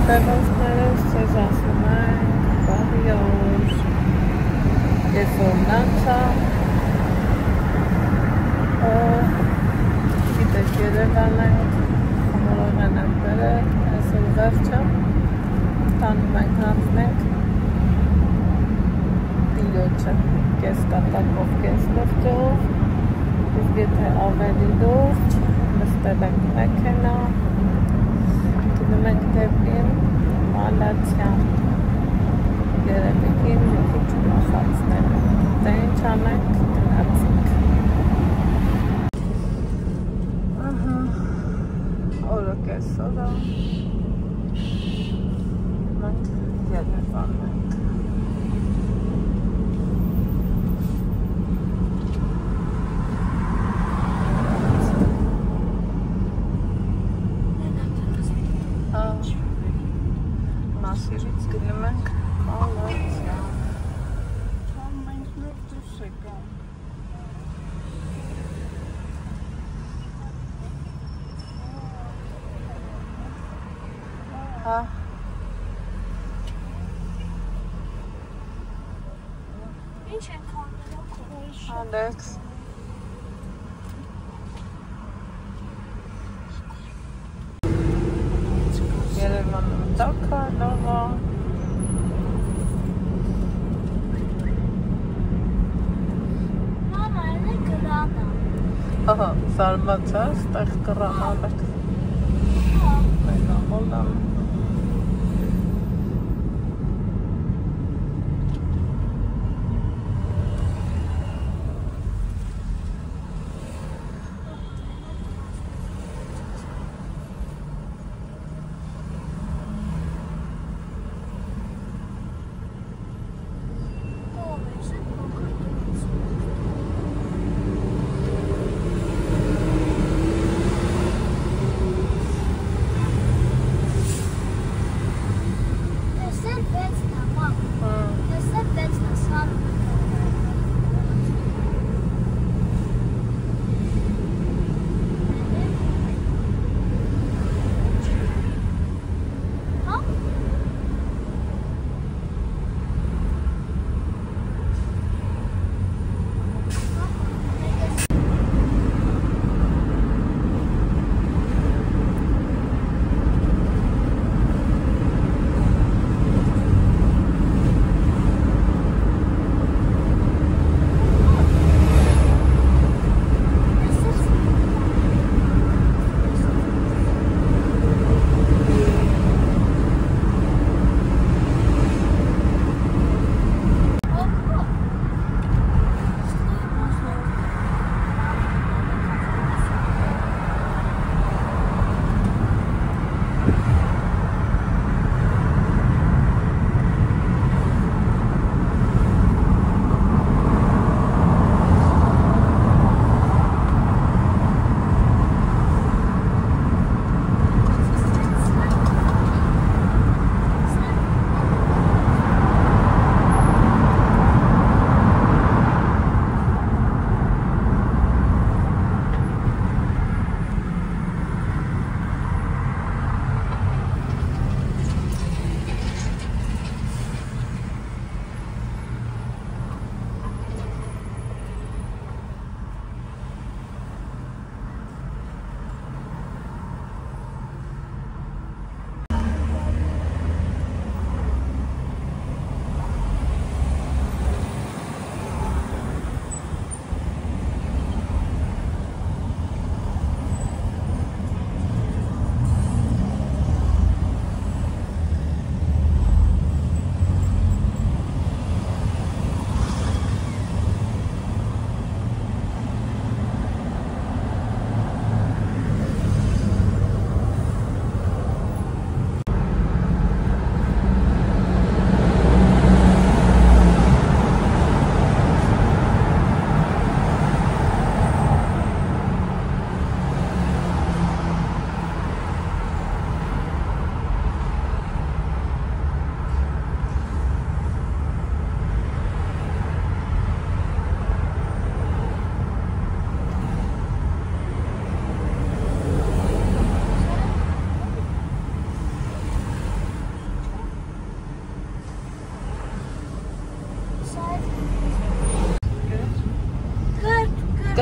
Տեղոցներս ձեզ ասում ենք բարի օր, ես օրնանցա, գիտեք Երևան ենք, խմորողեն եմ բերել, այսօր վերջը, տանում ենք հանձնենք տիրոջը, կես կատակով, կես լրճով, իսկ եթե ավելի լուրջ, նստել ենք մեքենա, գնում ենք դեպի Մալաթյան, երևիկին մի քիչ ուրախացնել, դե ինչ անենք, գնացինք։ Օրը կեսօրը, մենք Երևան ենք։ Մասիրից գնում ենք Մալաթյան։ Մենք նոր դուրս եկանք։ Ինչ ենք անել, Ալեքս։ Երևանում տաք է, լավ է։ Մամա, էլի գրան է։ Ահա, զարմացած, տեղ կռան Ալեքս։ Մենա հոլամ։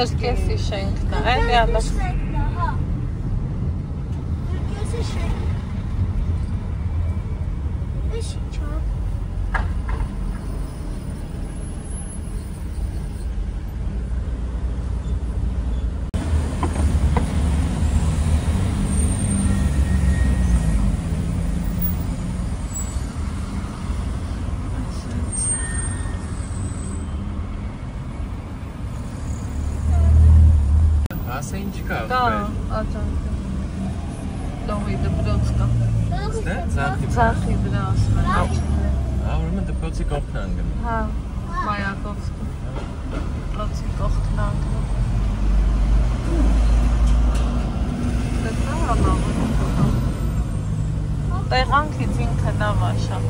Կրկեսի շենքն է, էլի Ալեքս։ Կրկեսի շենքն է։ Էս ինչ է։ Ասա ինչ կա։ Կա, աճանք։ Լողի դպրոց կա։ Ստե, Ձախի։ Ձախի վրա ասում են։ Ուրեմն դպրոցի կողքն են գնում։ Հա, Մայակովսկի։ Դպրոցի կողքն են գնում։ Դե տեղանքից ինքը լավ է շատ։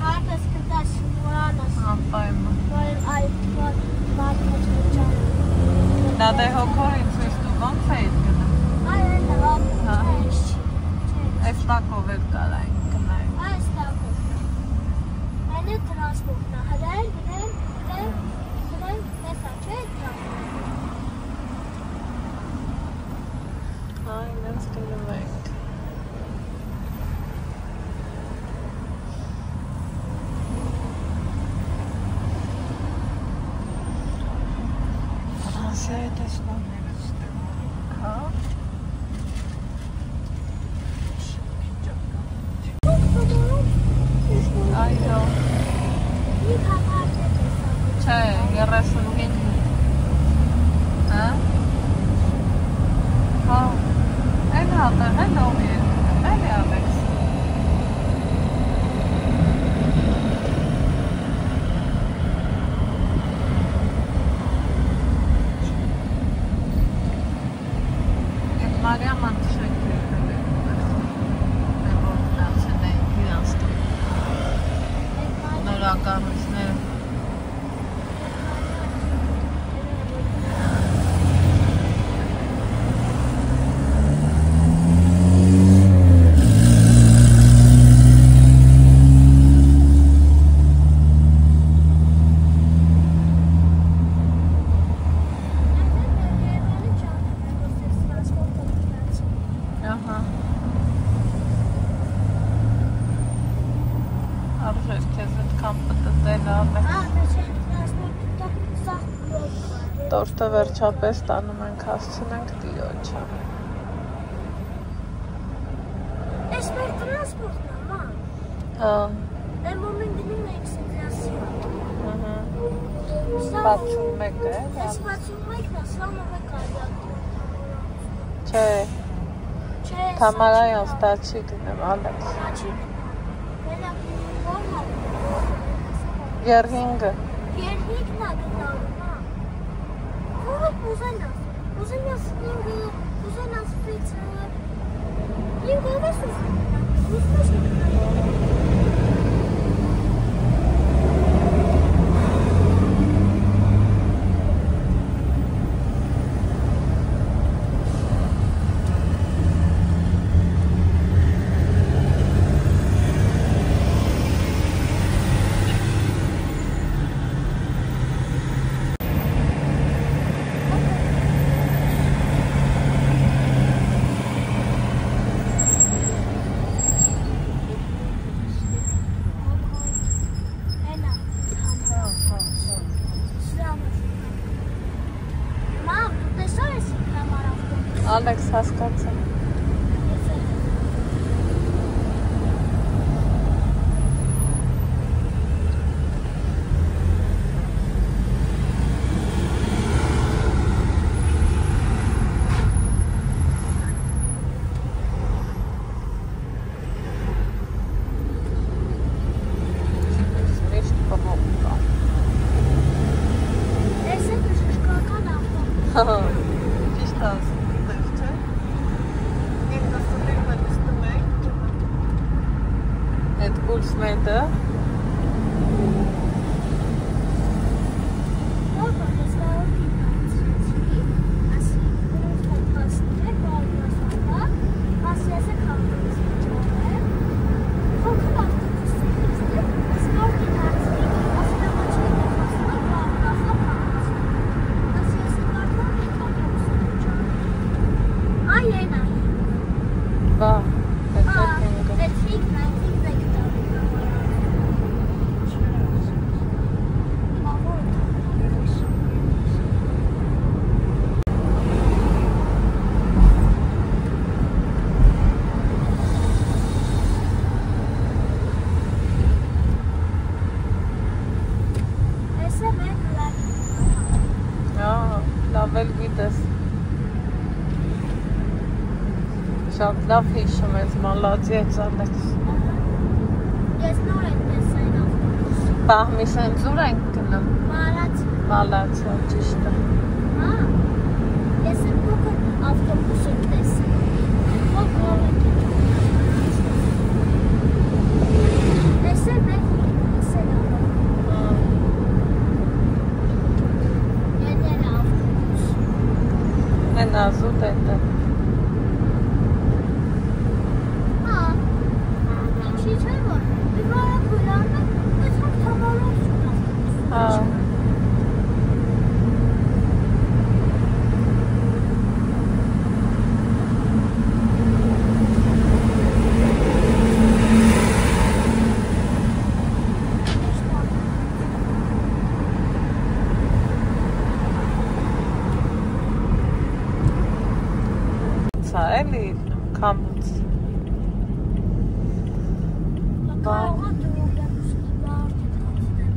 Հարկս կտաս մորանս։ Անպայման։ Որ այդ մարդոց միջան։ Դա դե հոգոր ինձ ես դու ոնց էիդ գնում։ Այն լավ։ Այս տակով էլ կարային գնային։ Այս տակով։ Այն է տրանսպորտն է, հրայր, գրեն, տեսա, չէ՞ տրանսպորտ։ Այն ես գնում ենք։ Ֆրանսիայի տեսնում։ Հա։ Այո։ Չէ, 35։ Հա։ Հա։ Այն հատեղ է նովի է։ Այն է Ալեքս։ Այդ Մարիաման շենքերն է։ Նորոգնացեն էին իրանց տուն։ Նորակառույցները։ Ահա։ Արժեր քեզ այդքան պտտել Ալեքս։ Տորտը վերջապես տանում ենք, հասցնենք տիրոջը։ Էս մեր տրանսպորտն է, մամ։ Հա։ Այն մոմեն գնում ենք սենտրասիոն։ Ահա։ Սա 61 է, Էս 61-ն է, սա մոմեն կարյակ։ չէ, Չէ, Թամարայան ստաչի գնեմ, Ալեքս։ Սաչիկ։ Մենակ ո՞րն է։ Երհինգը։ Երհինգն է գնալու, մամ։ Որը ուզենաս։ Ուզենաս ինգը, ուզենաս ֆիցը։ Ինգը ով ես ուզենաս։ Ուզենաս Ալեքս հասկացա։ Ճիշտ ասում դեր չէ։ Իմ նստում ենք։ Այդ կուրսմենտը։ Շատ լավ հիշում ես, մալադիեց Ալեքս։ Ես նոր եմ տեսել ավտոբուս։ Պահմի սենց ուր ենք գնում։ Մալացիա, ճիշտ է։ Հա։ Ես եմ փոքր ավտոբուս եմ տեսել։ Տեսել եք։ Եկել ավտոբուս։ Են ազուտ է դա։ Էլի կամուց։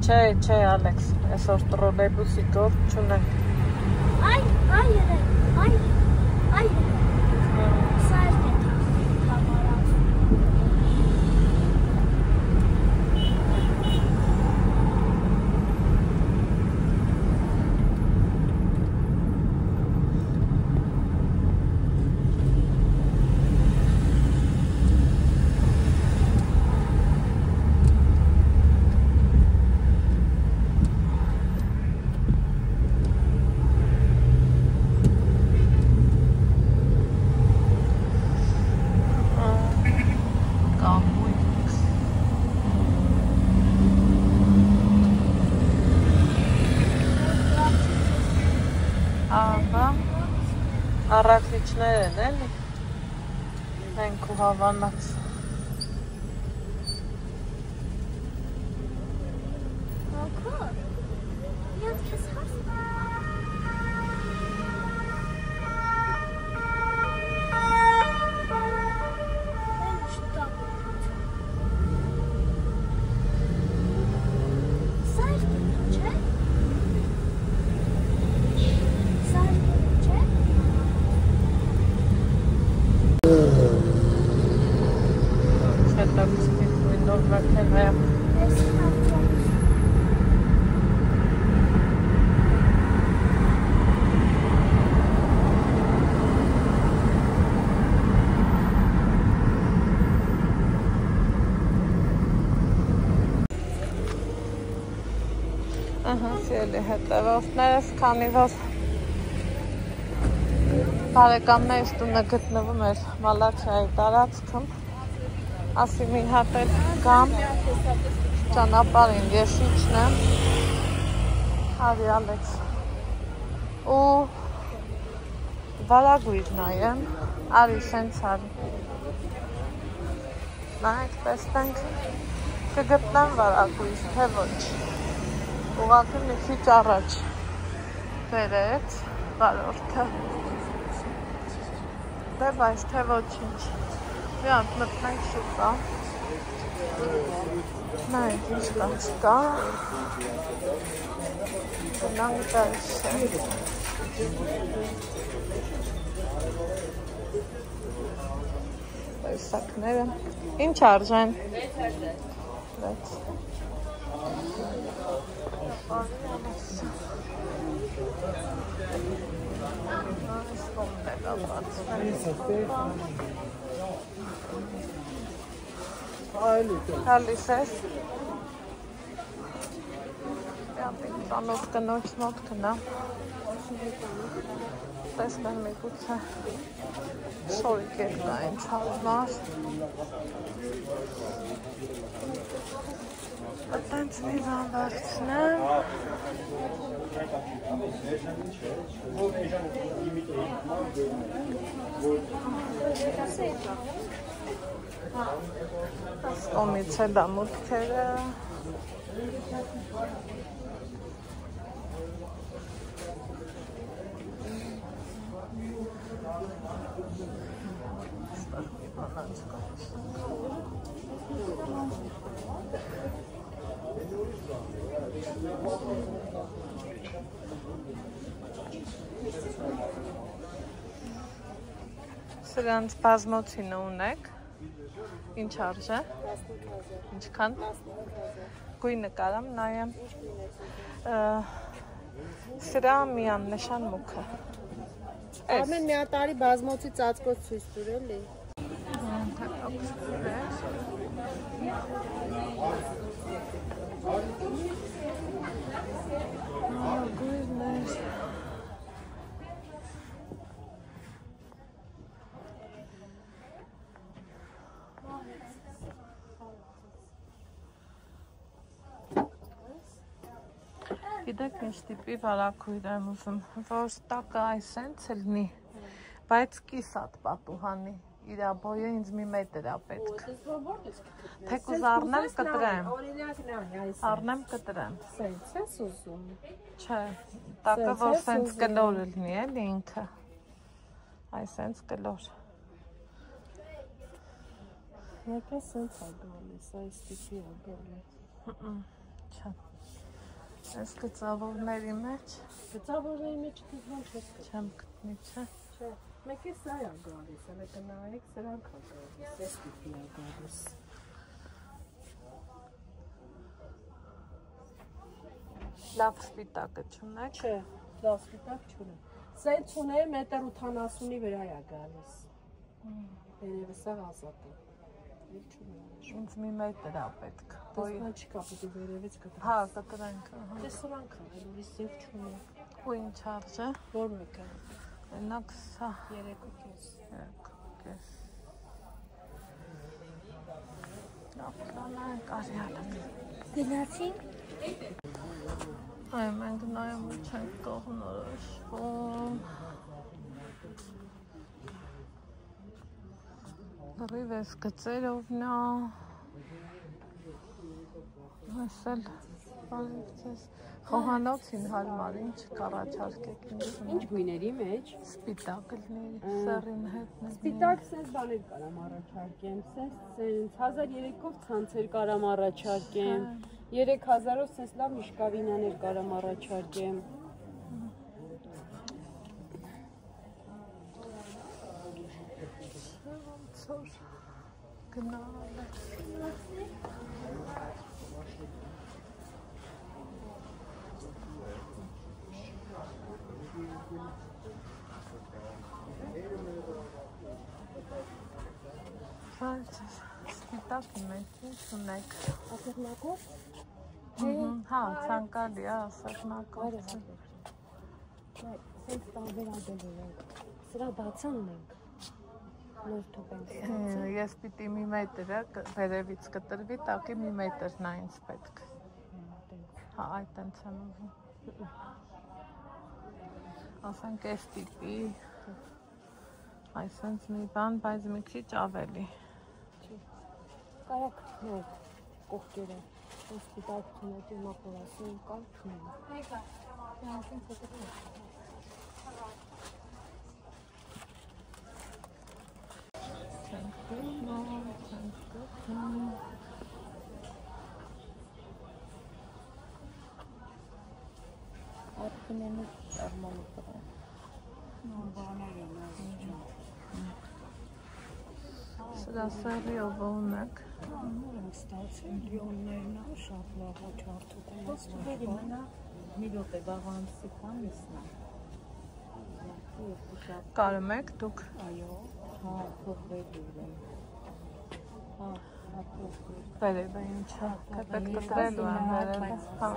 Չէ, Ալեքս, այսօր տրոլեյբուսի գործ չունենք։ Այ, սա է կամարած։ Առաքիչներ են էլի, ենք ու հավանած։ Հոքոր, յոտ կես հարս։ Սիրելի հետևորդներս, քանի որ բարեկամներս տունը գտնվում էր Մալացիայի տարածքում, ասի մի հատ էլ գամ ճանապարհին ես իջնեմ, արի Ալեքս, ու վարագույր նայեմ, արի սենց արի, նայեք տեսնենք կգտնեմ վարագույր, թե ոչ, ուղղակի մի քիչ առաջ բերեց վարորդը, դե բայց թե ոչինչ, մի հատ մտնենք շուկա, նայեք ինչ կա չկա, գնանք դալշե, տեսակները, ինչ արժեն, 6 Հալիս ես ծանոթ կնոջ մոտ կնամ տեսնեմ մի գուցե շորիկ էլ կա ինձ համար Այդտենց մի բան վարցնեմ Կոմից է դա մուտքերը Սրանց բազմոցինը ունեք։ Ինչ արժե։ 15,000։ Ինչքան։ 15,000։ Գույնը կարամ նայեմ։ Ինչ գույն է։ Սրա միանշան մուքը։ Արմեն մի տարի բազմոցի ծածկոց ցույց տուր էլի։ Գույններ։ Գիտեք ինչ տիպի վարակույր եմ ուզում, որ տակը այսենց լինի, բայց կիսատ պատուհանի, իրա բոյը ինձ մի մետր է պետք։ Թեկուզ առնեմ կտրեմ, առնեմ կտրեմ։ Սենց ես ուզում։ Չէ, տակը որ սենց կլոր լինի էլի ինքը, այսենց կլոր։ Երկա սենց է գալիս, այս տիպի է գալիս։ Չէ, այս գծավորների մեջ։ Գծավորների մեջ դիզման չես կա։ Չեմ գտնի, չէ։ Չէ, մեկ է սա է գալիս, հələ կնայեք սրանք է գալիս, այս տիպի է գալիս։ Լավ սպիտակը չունեք։ Չէ, լավ սպիտակ չունեմ։ Սենց ունեմ 1.80-ի վրա է գալիս։ Երևի սա ազատ է։ Ինձ մի մետր է պետք։ Դեսնա չկա, պիտի վերևից կտրենք։ Հա, կտրենք։ Դե սրանք է, ուրիշ ձև չունեմ։ Ու ինչ արժե։ Որ մեկը։ Մենակ սա 3.5։ 3.5։ Լավ, կանանք արյալը։ Գնացինք։ Այ մենք նայում չենք կողնորոշվում։ Լրիվ ես գծերով նա։ Այս էլ խոհանոցին հարմար, ինչ կառաջարկեք ինձ։ Ինչ գույների մեջ։ Սպիտակ լինի, սեռին հետ։ Սպիտակ սենց բաներ կարամ առաջարկեմ, սենց 1300-ով ցանցեր կարամ առաջարկեմ, 3000-ով սենց լավ միշկավինաներ կարամ առաջարկեմ։ Ցոր գնալ է։ Սպիտակի մեջ ինչ ունեք։ Ասեղնակով։ Հա, ցանկալի է ասեղնակով։ Սենց տարբերակել ենք։ Սրա բացանն ենք։ Նոր թոպենք։ Ես պիտի մի մետրը վերևից կտրվի, տակի մի մետրն է ինձ պետք։ Հա, այդ տենց եմ ուզում։ Ասենք այս տիպի, այսենց մի բան, բայց մի քիչ ավելի։ Կարակ նոր կողքերը, այս սպիտակությունը ճեմապորասին կար չունեմ։ Հեկա, նրանցին կտրում։ Ատկնենի արմանը կրը։ Նոր բաներ են ազիջում։ Սրա սեղիով ունեք։ Նոր են ստացել լիոններն է, շատ լավ հաճարդուկ են այս Բերի մնա մի րոպե վաղանցի քանիսն է։ Կարում եք դուք։ Այո, հա, փոխվելու եմ։ Հա, փոխվելու։ Վերևը ինչա, պետք կտրելու են վերևը։ Հա,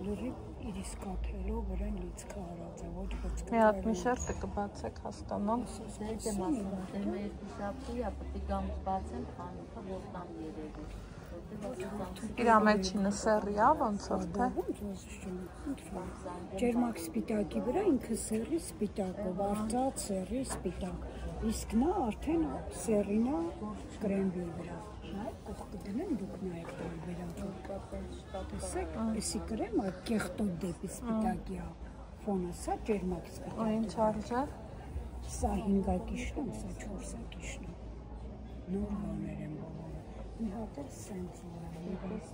լրիվ իրիսկաթելով վրան լիցքը հարած է, ոչ բծկը։ մի հատ մի շերտը կբացեք հասկանամ։ Սենց եմ ասում, դեմ երկու շաբթի է, պետք է կամ բացեմ խանութը, որ տան երևի։ Իրա մեջինը սեռի է, ոնց որ թե։ Ջերմակ սպիտակի վրա ինքը սեռի սպիտակով, արծաթ սեռի սպիտակ, իսկ նա արդեն սեռինա կրեմբի վրա։ Կողքը դնեմ դուք նայեք տարբերակը։ Էսի կրեմը կեղտոտ դեպի սպիտակի ֆոնը, սա ջերմակ սպիտակ։ Ու ինչ արժե։ Սա 5-կիշն է, սա 4-կիշն է։ Նոր բաներ են բոլորը։ Մի հատ էլ սենց ունեմ, մի հատ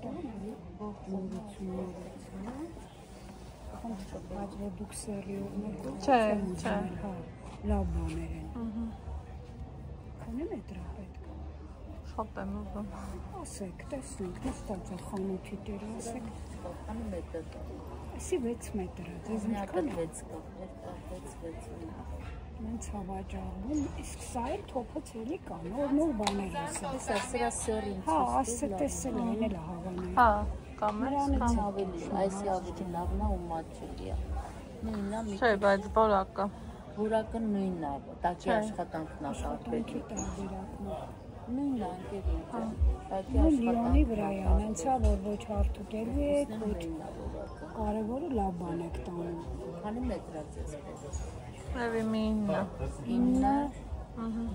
նորություն։ Բայց որ դուք սերի ուղնեք, Չէ։ լավ բաներ են։ Քանի մետր է պետք։ Շատ եմ ուզում։ Ասեք, տեսնենք, նստած է խանութի տերը, ասեք։ Քանի մետր։ Այսի 6 մետր է, ձեզ ինչքան է։ 6 կա, 6 Մենց հավաճառում, իսկ սա էլ թոփը ցելի կա, նոր բաներ ասա։ Սրա սերին։ Հա, ասը տեսել են էլ հավանել։ Հա, կամ Նրանից ավելի, այսի ավելի լավն է ու մատչելի է։ Նույնն է, Չէ, բայց որակը։ որակը նույնն է, տակի աշխատանքն է Աշխատանքի տարբերակն է։ նույնն է, ընկերի։ Տակի Լիոնի վրա է, անցա, որ ոչ հարթուկելու եք, ոչ կարևորը լավ բան եք տանում։ Քանի մետր է ձեզ պետք։ Եվի մի 9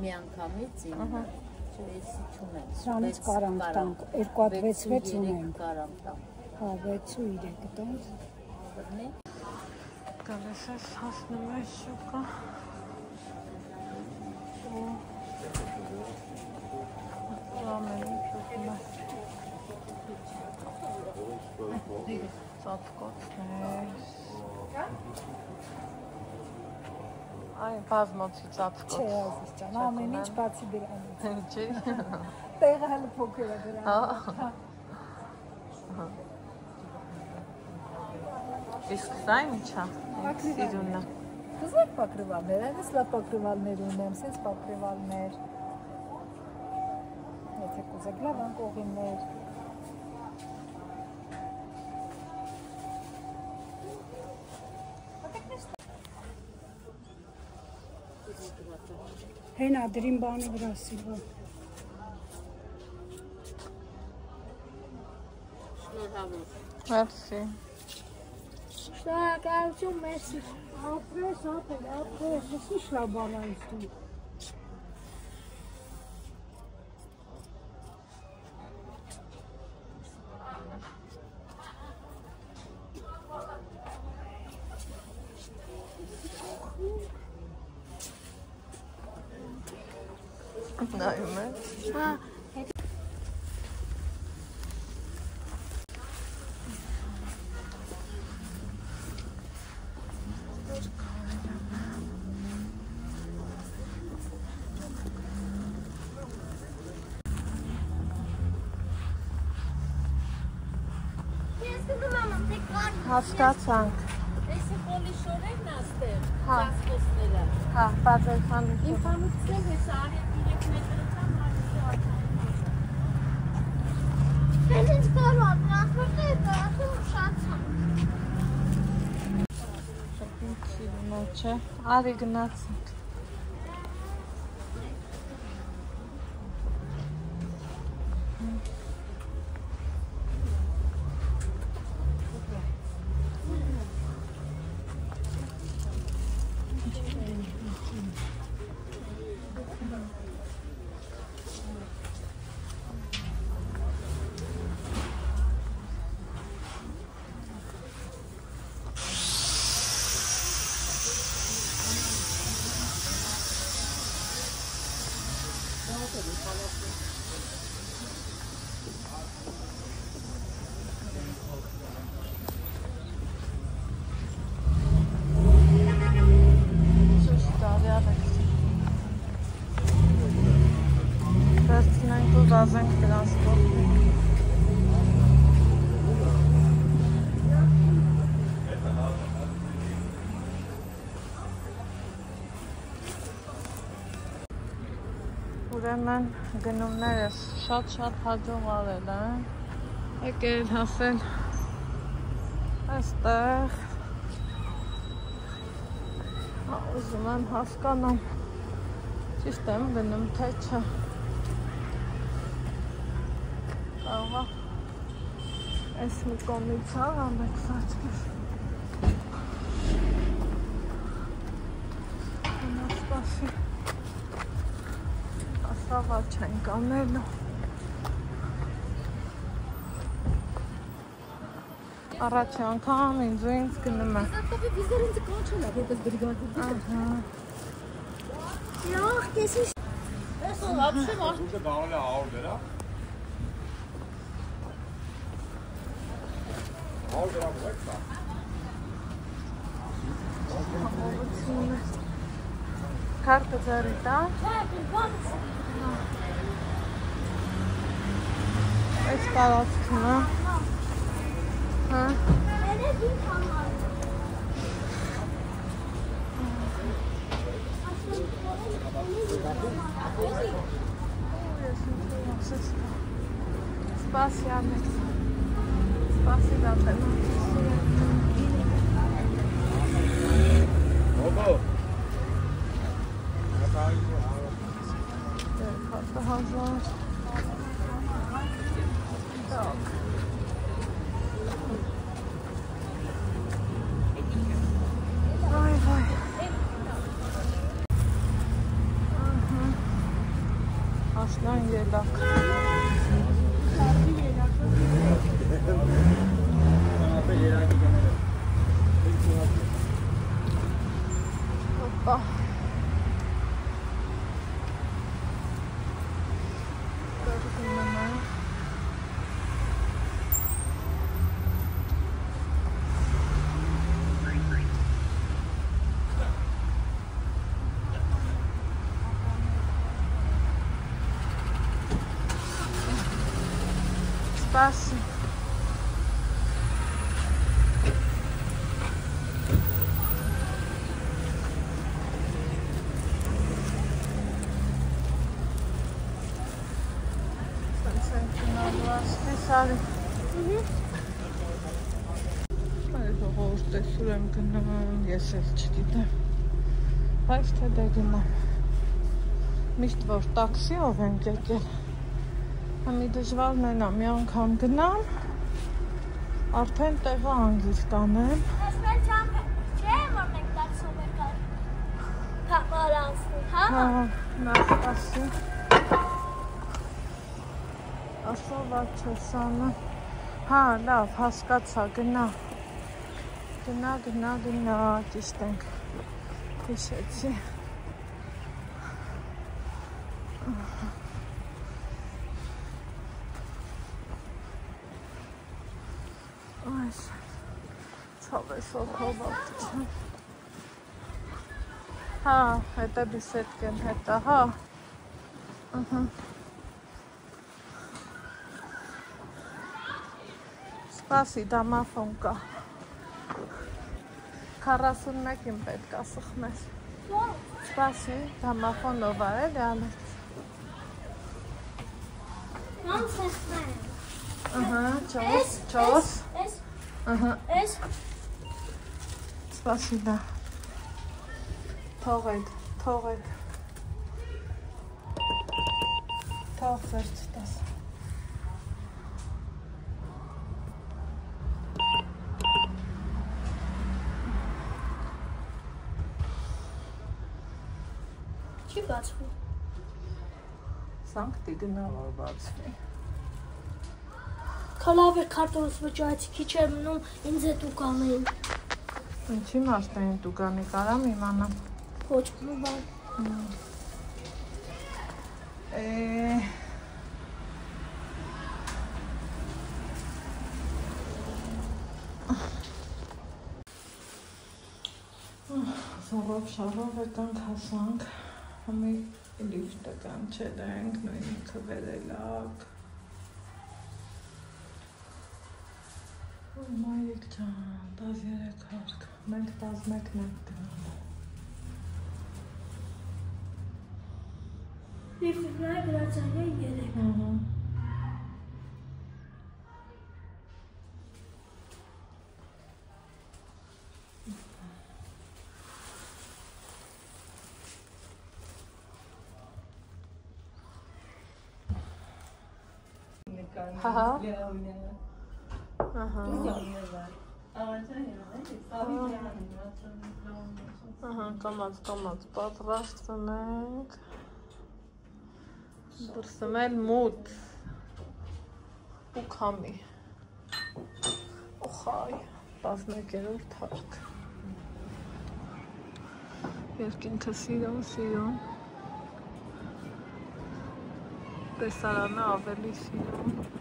մի անգամից 9 չեսի չունեմ։ Սրանից կարանք տանք, 2-6 ունենք։ Կարանք տանք։ Հա, 6-3 տանք։ Գալիս ես հասնում է շուկա։ Ամենի շուկն է։ Ծածկոցներ։ Այ բազմոցի ծածկոց։ Չէ, ազիզ ջան, ամեն ինչ բացի դրանից։ Ինչի։ Տեղը հələ փոքր է դրան։ Իսկ սա ինչ է։ Սիրունը։ Կզեք պակրվալներ, այնպես լավ պակրվալներ ունեմ, սենց պակրվալներ։ Եթե կուզեք լավ անկողիններ։ Հենա դրին բանի վրա սիրվա։ Մերսի։ Շնորհակալություն, մերսի։ Ապրես, ես ինչ լավ բան այս դու։ Նայում է։ Հա, Հասկացանք։ Այսը պոլի շորերն աստեղ, Հա։ ծածկոցները։ Հա, բացել խանութ։ Իմ խանութը հեսա արև 3 մետրը չան հարցի արդեն։ Ես ինձ կարոտ, տրանսպորտը է կարացում ուշացան։ Սիրունը չէ, արի գնացինք։ Վերցնենք ու վազենք տրանսպորտին։ Ուրեմն գնումներս շատ հաջող արել են, եկել հասել այստեղ, ուզում եմ հասկանամ, ճիշտ եմ գնում թե չէ, կարող է այս մի կողմից ամեք սաճկես, սպասի, ասավա չենք անելու, առաջի անգամ ինձ գնում է։ Վիզերը ինձ կանչել է, որպես բրիգադիր։ Լավ, ես ինչ Eso, вообще можно. Դուքը գանել է 100 դրա։ 100 դրա ո՞ք է։ Համովությունը Կարտը ձարի տա Այս տարածքն է Հա Спасибо. Спасибо. Ого. Так. Ой. Aslan yelak. Hoppa. Спасибо. Սարի Այս հողորդ տեսուր եմ գնում, ես էլ չգիտեմ Բայց թե դե գնամ Միշտ որ տաքսիով ենք եկել Մի դժվարն են մի անգամ գնամ Արդեն տեղը անգիր կանեմ Ես մեր չեմ որ մենք տաքսով եկալ Պապարանցնի, հա? Հա, նախ ասի Ասովա չեսանը Հա, լավ, հասկացա, գնա Գնա, ճիշտ ենք Հիշեցի Այս Ցավեսով հովատ չեմ Հա, հետը բիսետկեն հետը, հա Սպասի, դամաֆոն կա 41-ին պետք է սխմես Սպասի, դամաֆոնով արել է ալեց Ոնց սխմեմ Ահա, չոս Ահա Սպասի դա Թողեք Թող վերջ տաս Չի բացվում Սանք տիգնավոր բացվի Կալավ է կարտոնս վճարեցի քիչ էր մնում ինձ է տուկանեին Ինչի մասնային տուկանի կարամ իմանամ Ոչ մի բան Զորով շարով եկանք հասանք Համի լիվտը կանչել ենք նույնքը վերելակ Մայիկ ջան, 13 հարկ, մենք 11-ն ենք գնում Լիվտները գրացանի 3 Հա կամած պատրաստում ենք դրսում էլ մութ ու քամի օխայ 11-րդ հարկ երկինքը սիրուն տեսարանը ավելի սիրուն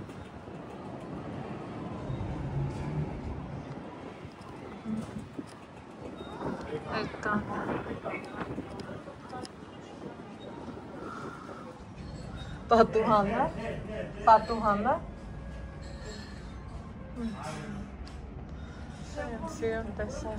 Այդ Պատուհանը, պատուհանը։ Սիրում տեսար։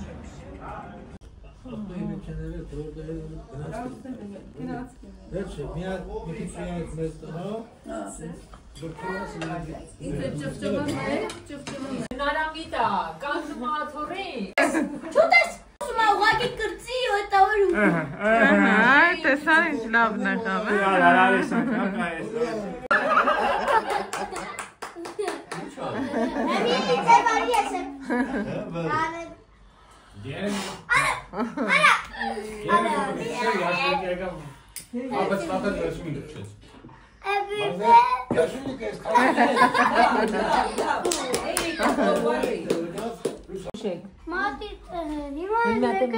Նարամիտա, կանցում աթորի։ Չուտես ուզում ուղղակի կրծի հետավորում։ Տեսար ինչ լավն է խավը։ Հեմի պիցե բարի ես եմ։ Մատի հիմա մեկն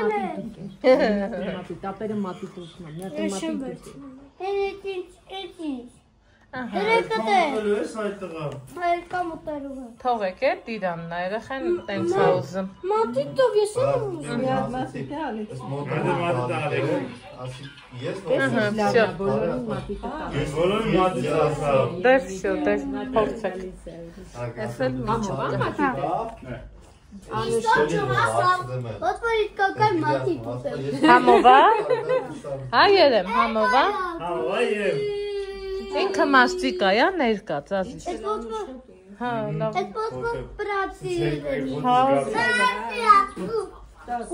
է։ Տապերը մատի տուսնա, մի հատ մատի տուս։ Թողեք է տիրանն է, երեխեն տենց է ուզում։ Մատիտով ես եմ ուզում։ Դե վсё, դե փորձեք։ Ես էլ միջով։ Ոնց որ իդ կակար մատիտով է։ Համովա։ Հա երեմ, համովա։ Ինքը մաստիկ է, ներկա, ծազի։ Հա, լավ։ Այդ ոնց պրատի։ Հա։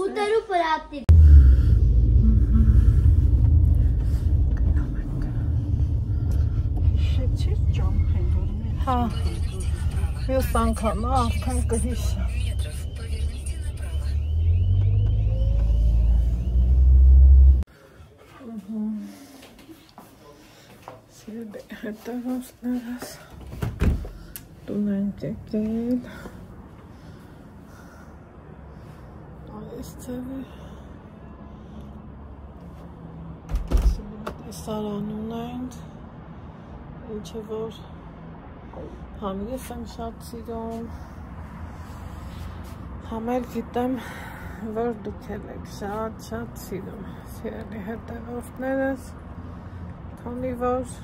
Ուտերու պրատի։ Շեչի ճամ հենգորն։ Հա։ Ես անգամ արդեն կհիշա։ Սիրելի հետևորդներս տուն ենք եկել այս ձևի տեսարան ունենք ինչը որ համ ես եմ շատ սիրում համ էլ գիտեմ որ դուք էլ եք շատ սիրում սիրելի հետևորդներս քանի որ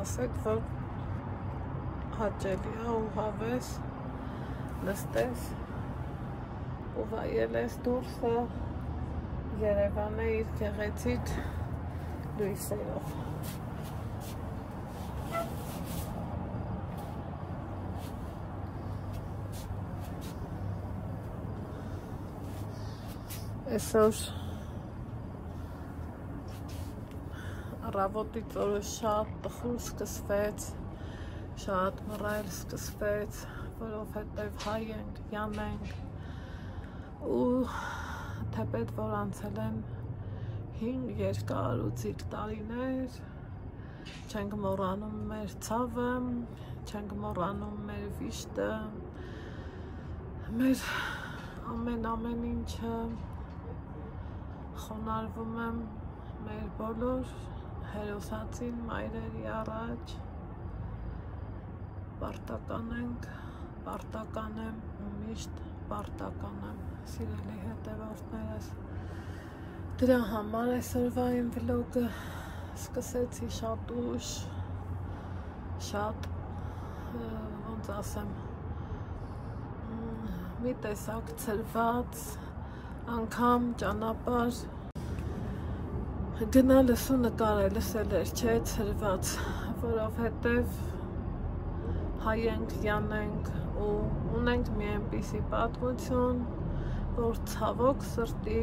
ասեք, որ հաճելի է ու հավես նստես ու վայելես դուրսը Երևանը իր գեղեցիկ լույսերով։ Այսօր Առավոտից օրը շատ տխուր սկսվեց, շատ մռայլ սկսվեց, որովհետև հայ ենք, յան ենք ու թեպետ որ անցել են 5 երկար ու ծիկ տարիներ, չենք մոռանում մեր ցավը, չենք մոռանում մեր վիշտը, մեր ամեն ինչը խոնարհվում եմ մեր բոլոր հերոսացին մայրերի առաջ պարտական ենք, պարտական եմ ու միշտ պարտական եմ սիրելի հետևորդներս դրա համար այսօրվա իմ վլոգը սկսեցի շատ ուշ շատ ոնց ասեմ մի տեսակ ցրված անգամ ճանապարհ գնալս ու նկարելս էլ էր չէ ցրված, որովհետև հայ ենք, յան ենք ու ունենք մի այնպիսի պատմություն, որ ցավոք սրտի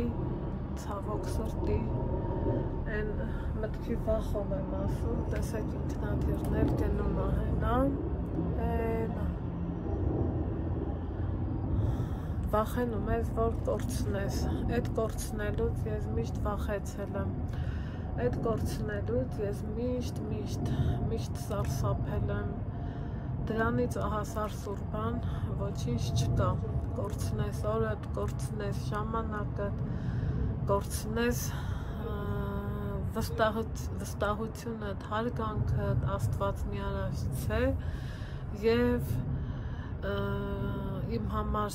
այն մտքի վախով եմ ասում, տեսեք ինքնաթիռներ գնում ահենա, վախենում ես, որ կորցնես, այդ կորցնելուց ես միշտ վախեցել եմ, այդ կորցնելուց ես միշտ սարսափել եմ, դրանից ահասար սուրբան ոչինչ չկա, կորցնես օրդ, կորցնես ժամանակդ, կորցնես վստահությունդ, հարգանքդ, Աստված մի արարիչ է և իմ համար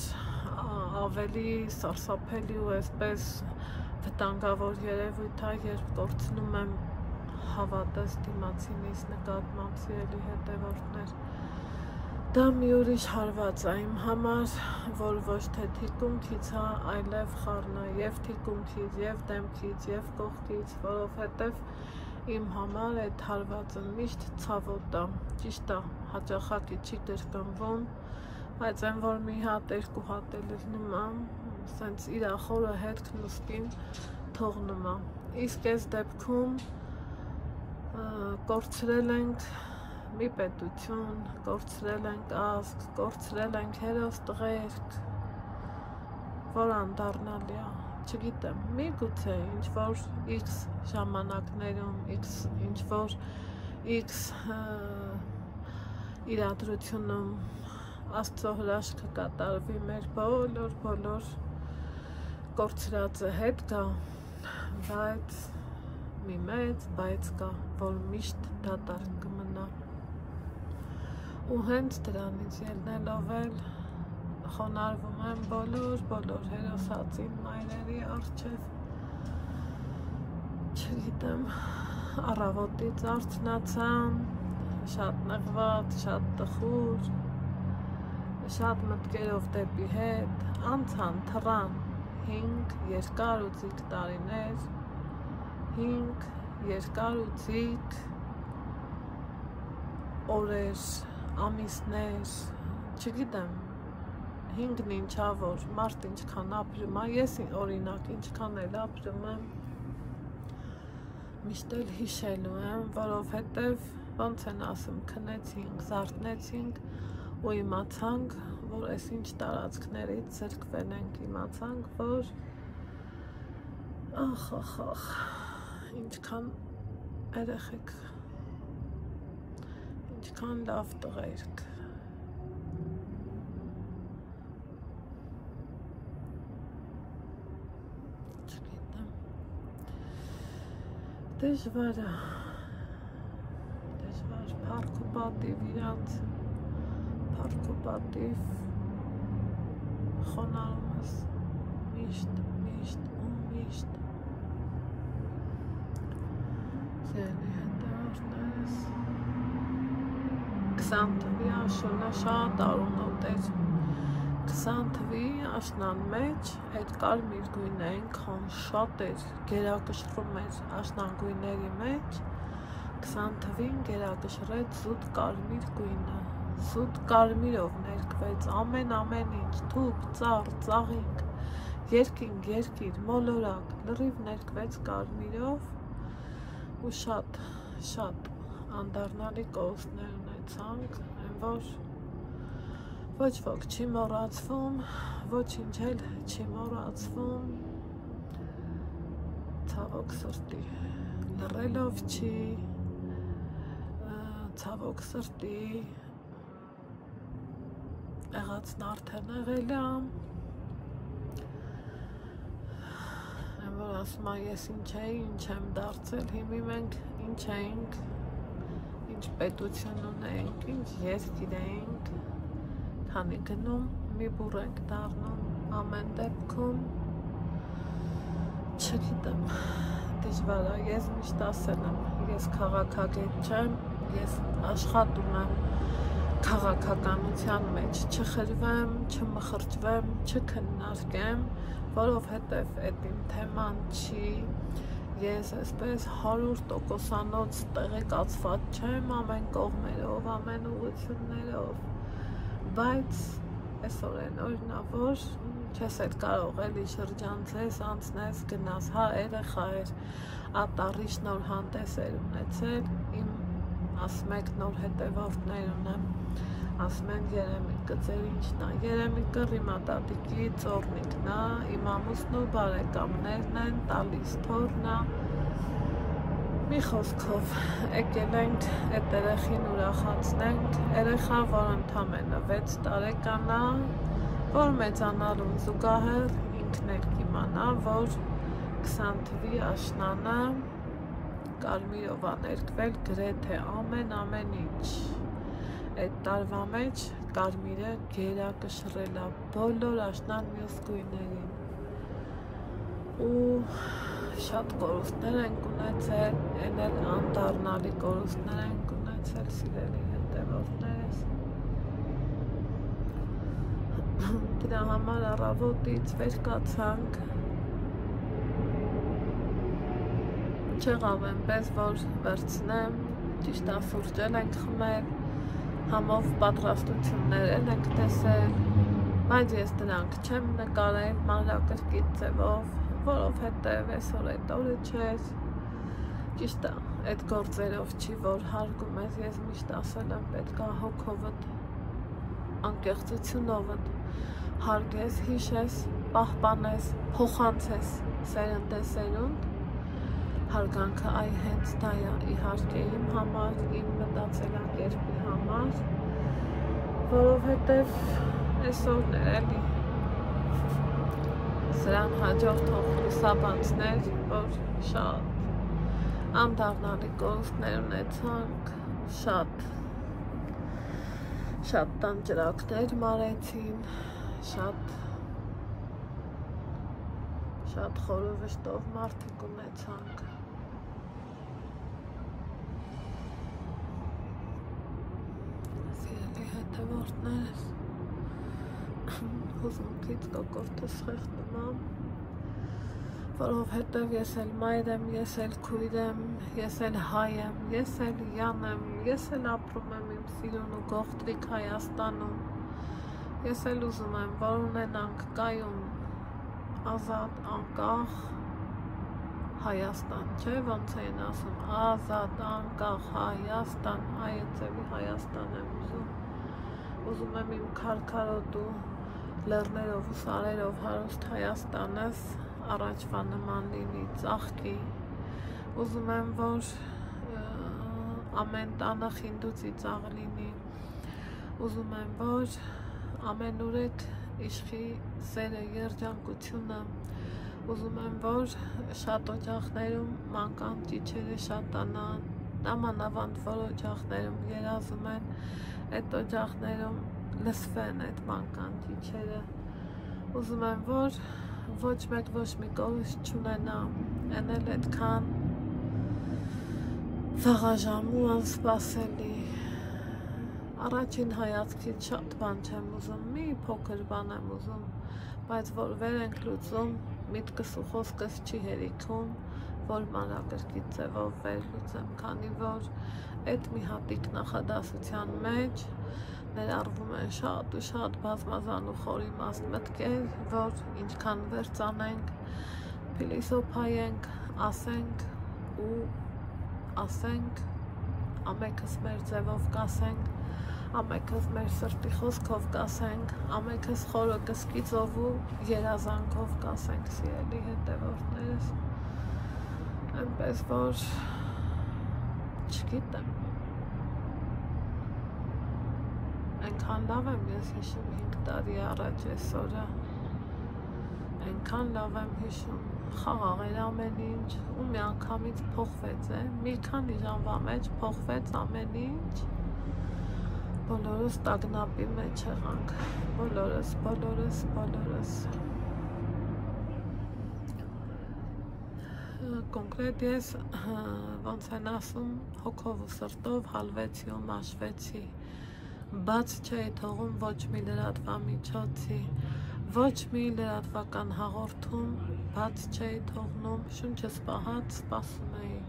ավելի սարսափելի ու այսպես վտանգավոր երևույթ է, երբ կորցնում եմ հավատս դիմացինիս նկատմամբ սիրելի հետևորդներ։ Դա մի ուրիշ հարված է իմ համար, որ ոչ թե թիկունքից է, այլև խառն է և թիկունքից, և դեմքից, և կողքից, որովհետև իմ համար այդ հարվածը միշտ ցավոտ է, ճիշտ է, հաճախակի չի կրկնվում, բայց այն որ մի հատ, երկու հատ է լցնում է, սենց իր խորը հետքն ուսկին թողնում է։ Իսկ այս դեպքում կորցրել ենք մի պետություն, կորցրել ենք ազգ, կորցրել ենք հերոս տղերք, որ անդառնալի է, չգիտեմ, միգուցե ինչ-որ X ժամանակներում, ինչ-որ X իրադրությունում Աստծո հրաշքը կատարվի մեր բոլոր կորցրածը հետ գա, բայց մի մեծ բայց կա, որ միշտ դատարկ կմնա։ Ու հենց դրանից ելնելով էլ խոնարհվում եմ բոլոր հերոսածին մայրերի առջև, չգիտեմ, առավոտից արթնացամ, շատ նեղված, շատ տխուր, շատ մտքերով դեպի հետ, անցան թռան 5 երկար ու ձիգ տարիներ, 5 երկար ու ձիգ օրեր, ամիսներ, չգիտեմ, 5-ն ինչա որ, մարդ ինչքան ապրում է, ես օրինակ ինչքան էլ ապրում եմ, միշտ էլ հիշելու եմ, որովհետև ոնց են ասում, քնեցինք, զարթնեցինք ու իմացանք, որ այս ինչ տարածքներից զրկվել ենք, իմացանք, որ ախ, ինչքան երեխեք, ինչքան լավ տղերք, չգիտեմ, դժվար է, փառք ու պատիվ իրանց, փառք ու պատիվ խոնարհումս միշտ ու միշտ սիրելի հետևորդներս 20 թվի աշունը շատ արունոտ էր, 20 թվի աշնան մեջ այդ կարմիր գույնը այնքան շատ էր, գերակշռում էր աշնան գույների մեջ, 20 թվին գերակշռեց զուտ կարմիր գույնը, զուտ կարմիրով ներկվեց ամեն ինչ, թուփ, ծառ, ծաղինք, երկինք, երկիր, մոլորակ, լրիվ ներկվեց կարմիրով ու շատ անդառնալի կորուստներ ունեցանք, այն որ ոչ ոք չի մոռացվում, ոչինչ էլ չի մոռացվում, ցավոք սրտի, լռելով չի, ցավոք սրտի, եղածն արդեն եղել է, այն որ ասում է ես ինչ էի, ինչ եմ դարձել, հիմի մենք ինչ էինք, ինչ պետություն ունենք, ինչ երկիր էինք, քանի գնում մի բուռ ենք դառնում ամեն դեպքում, չգիտեմ, դժվար է, ես միշտ ասել եմ, ես քաղաքագետ չեմ, ես աշխատում եմ քաղաքականության մեջ, չխրվեմ, չմխրճվեմ, չքննարկեմ, որովհետև այդ իմ թեման չի, ես այսպես 100%-անոց տեղեկացված չեմ ամեն կողմերով, ամեն ուղղություններով, բայց այսօր են օրինավոր, չես էլ կարող էլի շրջանցես, անցնես, գնաս, հա երեխա էր, ատառի շնոր հանդես էր ունեցել, իմ ասում եք նոր հետևորդներ ունեմ, ասում են Երեմիկը ձեր ինչն է, Երեմիկը Ռիմատատիկի ծորնիկն է, իմ ամուսնու բարեկամներն են, տալիս թորն է, մի խոսքով եկել ենք այդ երեխին ուրախացնենք, երեխա, որ ընդամենը 6 տարեկան է, որ մեծանալուն զուգահեռ ինքն էլ կիմանա, որ 20 թվի աշնանը կարմիրով է ներկվել գրեթե ամեն ինչ, այդ տարվա մեջ կարմիրը գերակշռել է բոլոր աշնան մյուս գույներին ու շատ կորուստներ ենք ունեցել, են էլ անդառնալի կորուստներ ենք ունեցել սիրելի հետևորդներս։ Դրա համար առավոտից վեր կացանք, չեղավ այնպես, որ վերցնեմ, ճիշտ սուրճել ենք խմել, համով պատրաստություններ ենք տեսել, բայց ես դրանք չեմ նկարել մանրակրկիտ ձևով, որովհետև այսօր այդ օրը չէր, ճիշտ է, այդ գործերով չի, որ հարգում ես, ես միշտ ասել եմ, պետք է հոգովդ, անկեղծությունովդ, հարգես, հիշես, պահպանես, փոխանցես սերնդեսերունդ, հարգանքը այ հենց դա է, իհարկե իմ համար, իմ մտածելակերպի համար, որովհետև այսօրներ էլի սրան հաջորդող լուսաբանցներ, որ շատ անդառնալի կորուստներ ունեցանք, շատ տանջրակներ մարեցին, շատ խորը վշտով մարդիկ ունեցանք։ Սիրելի հետևորդներս, հուզմունքից կոկորդս խեղդում եմ, որովհետև ես էլ մայր եմ, ես էլ քույր եմ, ես էլ հայ եմ, ես էլ յան եմ, ես էլ ապրում եմ իմ սիրուն ու գողտրիկ Հայաստանում, ես էլ ուզում եմ, որ ունենանք կայուն, ազատ, անկախ Հայաստան, չէ, ոնց են ասում, ազատ, անկախ Հայաստան, այեցևի Հայաստան եմ ուզում եմ իմ քարքարոտ ու լեռներով ու սարերով հարուստ Հայաստանս առաջվա նման լինի, ծաղկի, ուզում եմ, որ ամեն տանը խինդուծի ծաղ լինի, ուզում եմ, որ ամենուրեք իշխի սերը, երջանկությունը, ուզում եմ, որ շատ օջախներում մանկան ճիչերը շատանան, նամանավանդ որ օջախներում երազում են, այդ օջախներում լսվեն այդ մանկան ճիչերը, ուզում եմ, որ ոչ մեկ ոչ մի կորուստ չունենա, են էլ այդքան վաղաժամ ու անսպասելի, առաջին հայացքից շատ բան չեմ ուզում, մի փոքր բան եմ ուզում, բայց որ վեր ենք լուծում, միտքս ու խոսքս չի հերիքում, որ մանրակրկիտ ձևով վեր լուծեմ, քանի որ այդ մի հատիկ նախադասության մեջ ներառվում են շատ ու շատ բազմազան ու խորիմաստ մտքեր, որ ինչքան վեր ծանենք, փիլիսոփայենք, ասենք ու ասենք, ամենքս մեր ձևով կասենք, ամենքս մեր սրտի խոսքով կասենք, ամենքս խորը կսկիծով ու երազանքով կասենք, սիրելի հետևորդներս, այնպես որ չգիտեմ, այնքան լավ եմ ես հիշում 5 տարի առաջ այսօրը, այնքան լավ եմ հիշում, խաղաղ էր ամեն ինչ ու մի անգամից փոխվեց, մի քանի ժամվա մեջ փոխվեց ամեն ինչ, բոլորս տագնապի մեջ եղանք, բոլորս, կոնկրետ ես, ոնց են ասում, հոգով ու սրտով հալվեցի ու մաշվեցի, բաց չէի թողում ոչ մի լրատվամիջոցի, ոչ մի լրատվական հաղորդում, բաց չէի թողնում, շունչս պահած սպասում էի,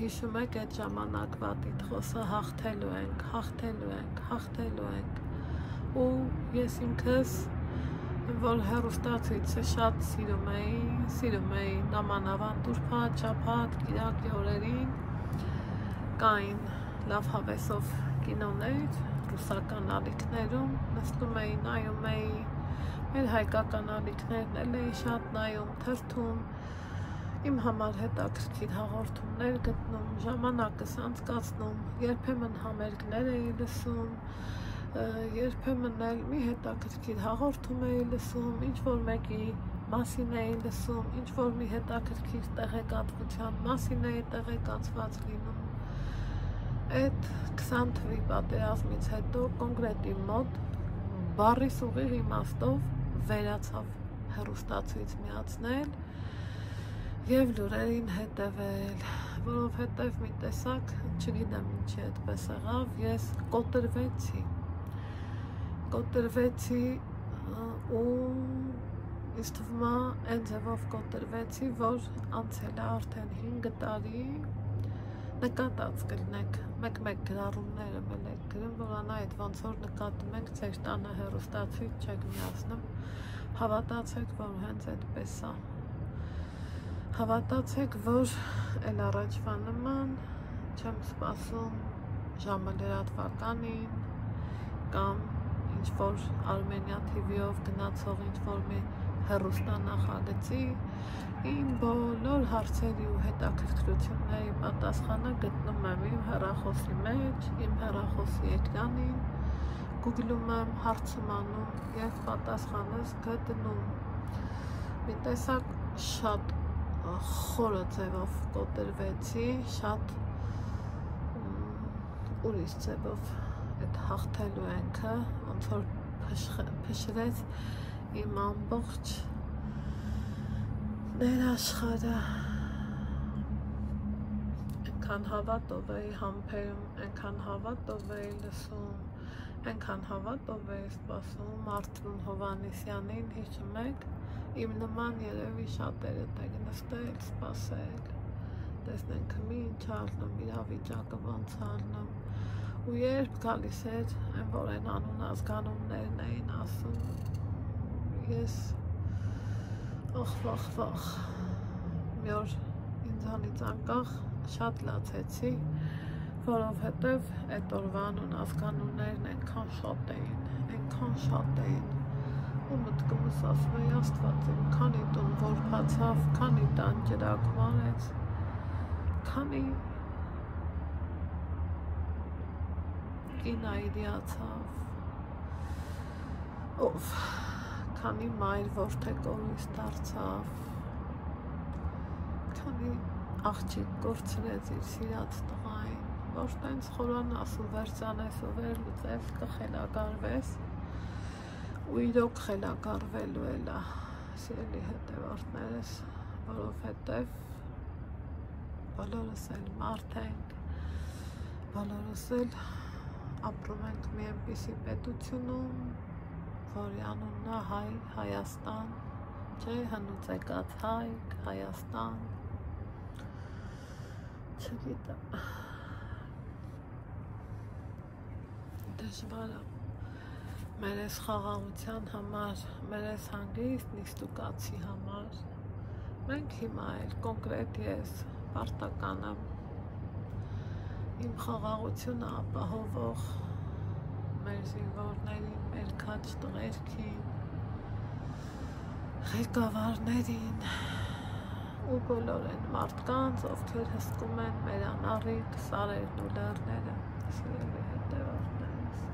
հիշում եք այդ ժամանակվա տիտղոսը հաղթելու ենք, ու ես ինքս, որ հեռուստացույցը շատ սիրում էի նամանավանդ ուրբաթ, շաբաթ, կիրակի օրերին, կային լավ հավեսով կինոներ, ռուսական ալիքներում, նստում էի, նայում էի, մեր հայկական ալիքներն էլ էի շատ նայում, թերթում, իմ համար հետաքրքիր հաղորդումներ գտնում, ժամանակս անցկացնում, երբեմն համերգներ էի լսում, երբեմն էլ մի հետաքրքիր հաղորդում էի լսում, ինչ-որ մեկի մասին էի լսում, ինչ-որ մի հետաքրքիր տեղեկատվության մասին էի տեղեկացված լինում, այդ 20 թվի պատերազմից հետո կոնկրետ իմ մոտ բառի ուղիղ իմաստով վերացավ հեռուստացույց միացնել և լուրերին հետևել, որովհետև մի տեսակ, չգիտեմ ինչի այդպես եղավ, ես կոտրվեցի ու ինձ թվում է այն ձևով կոտրվեցի, որ անցել է արդեն 5 տարի, նկատած կլինեք, մեկ-մեկ գրառումները մել եք գրում, որանայդ ոնց որ նկատում եք ձեր տանը հեռուստացույց չեք միացնում, հավատացեք, որ հենց այդպես է, հավատացեք, որ էլ առաջվա նման չեմ սպասում ժամը լրատվականին կամ ինչ-որ Armenia TV-ով գնացող ինչ-որ մի հեռուստանախագծի իմ բոլոր հարցերի ու հետաքրքրությունների պատասխանը գտնում եմ իմ հեռախոսի մեջ, իմ հեռախոսի էկրանին, գուգլում եմ, հարցում անում և պատասխանս գտնում։ Մի տեսակ շատ խորը ձևով կոտրվեցի, շատ ուրիշ ձևով այդ հաղթելու ենքը, ոնց որ փշրեց իմ ամբողջ ներաշխարհը, այնքան հավատով էի համբերում, այնքան հավատով էի լսում, այնքան հավատով էի սպասում Արթուր Հովհաննիսյանին, հիշում եք, իմ նման երևի շատերը տեղ նստել, սպասել, տեսնենք ինչ ալնում, իրավիճակը ոնց ալնում, ու երբ գալիս էր, այն որ այն անուն ազգանուններն էին ասում, ես վախ, մի օր ինձանից անկախ շատ լացեցի, որովհետև այդ օրվա անուն ազգանուններն այնքան շատ էին, ու մտքումս ասում էի Աստված իմ, քանի տուն որ բացավ, քանի տան ջրակ մարեց, քանի կինա իրիացավ, ով, քանի մայր որդեկորույս դարձավ, քանի աղջիկ կորցրեց իր սիրած տղային, որ տենց խորանաս ու վերցանես ու վերլուծես կխելագարվես, ու իրոք խելագարվելու էլա, սիրելի հետևորդներս, որովհետև բոլորս էլ մարդ ենք, բոլորս էլ ապրում ենք մի այնպիսի պետությունում, որի անունն է Հայաստան, չէ, հնուց եկած Հայք, Հայաստան, չգիտեմ, դժվար է, մեր այս խաղաղության համար, մեր այս հանգիստ նիստուկացի համար, մենք հիմա էլ կոնկրետ ես պարտական եմ, իմ խաղաղությունը ապահովող մեր զինվորներին, մեր քաջ տղերքին, ղեկավարներին ու բոլոր այն մարդկանց, ովքեր հսկում են մեր անառիկ սարերն ու լեռները, սիրելի հետևորդներս։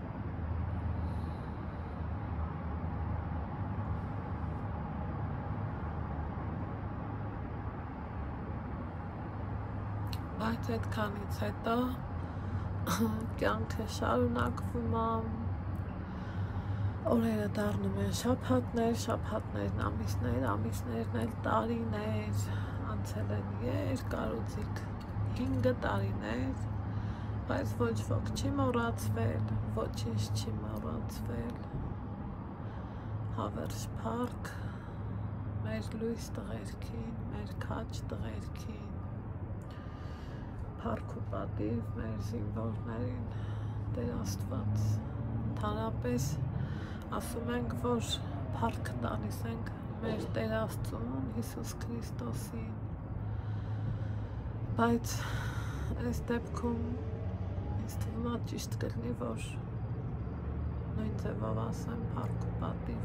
Բայց այդքանից հետո կյանքը շարունակվում է, օրերը դառնում են շաբաթներ, շաբաթներն ամիսներ, ամիսներն էլ տարիներ, անցել են երկարուձիգ 5 տարիներ, բայց ոչ ոք չի մոռացվել, ոչինչ չի մոռացվել, հավերժ փառք մեր լույս տղերքին, մեր քաջ տղերքին, փառք ու պատիվ մեր զինվորներին, Տեր Աստված, ընդհանրապես ասում ենք, որ փառք տալիս ենք մեր Տեր Աստծուն, Հիսուս Քրիստոսին, բայց այս դեպքում ինձ թվում է ճիշտ կլինի, որ նույն ձևով ասեմ փառք ու պատիվ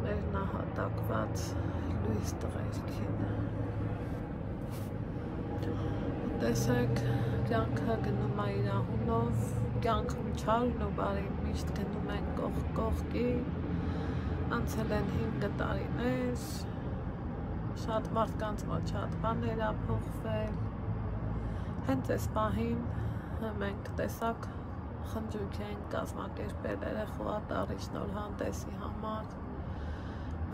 մեր նահատակված լույս տղերքին։ Տեսեք, կյանքը գնում է իր անունով, կյանքում չարն ու բարին միշտ գնում են կողք կողքի, անցել են 5 տարիներ, շատ մարդկանց մոտ շատ բաներ ա փոխվել, Հենց այս պահին մենք տեսակ խնջույք ենք կազմակերպել երեխու ատառի շնորհանդեսի համար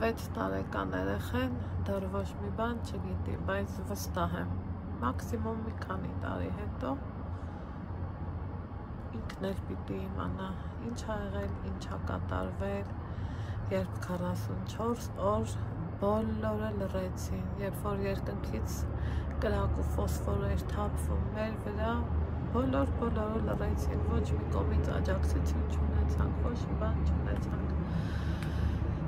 6 տարեկան երեխեն դեռ ոչ մի բան չգիտի, բայց վստահ եմ մաքսիմում մի քանի տարի հետո ինքն էլ պիտի իմանա ինչ ա եղել, ինչ ա կատարվել, երբ 44 օր բոլորը լռեցին, երբ որ երկնքից կրակ ու ֆոսֆոր էր թափվում մեր վրա, բոլորը լռեցին, ոչ մի կողմից աջակցություն չունեցանք, ոչ մի բան չունեցանք։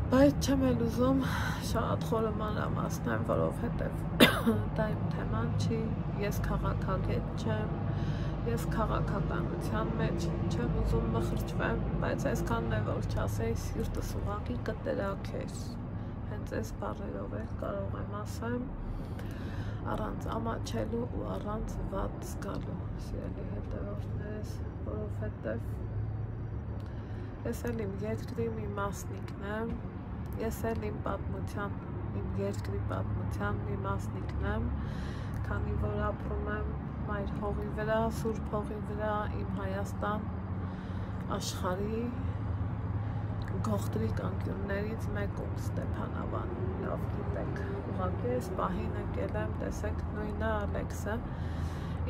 Բայց չեմ էլ ուզում շատ խորը մանրամասնեմ, որովհետև դա իմ թեման չի, ես քաղաքագետ չեմ, ես քաղաքականության մեջ չեմ ուզում մխրճվեմ, բայց այսքանն է որ չասեի սիրտս ուղղակի կտրաքեր, հենց այս բառերով էլ կարող եմ ասեմ, առանց ամաչելու ու առանց վատ զգալու, սիրելի հետևորդներս, որովհետև ես էլ իմ երկրի մի մասնիկն եմ, ես էլ իմ երկրի պատմության մի մասնիկն եմ, քանի որ ապրում եմ մայր հողի վրա, սուրբ հողի վրա, իմ Հայաստան աշխարհի գողտրիկ անկյուններից մեկում Ստեփանավանում, լավ գիտեք, ուղղակի այս պահին եկել եմ, տեսեք նույնը Ալեքսը,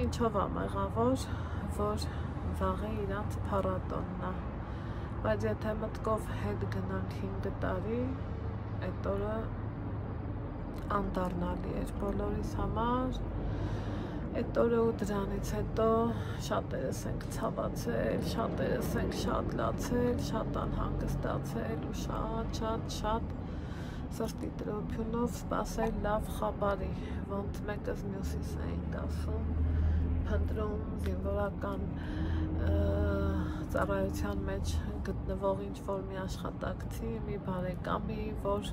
ինչով ա մեղավոր, որ վաղը իրանց փառատոնն ա, բայց եթե մտքով հետ գնանք 5 տարի, այդ օրը անդառնալի էր բոլորիս համար, այդ օրը ու դրանից հետո շատերս ենք ցավացել, շատերս ենք շատ լացել, շատ անհանգստացել ու շատ սրտի տրոփյունով սպասել լավ խաբարի, ոնց մեկս մյուսիս էինք ասում, փնտրում զինվորական ծառայության մեջ գտնվող ինչ-որ մի աշխատակցի, մի բարեկամի, որ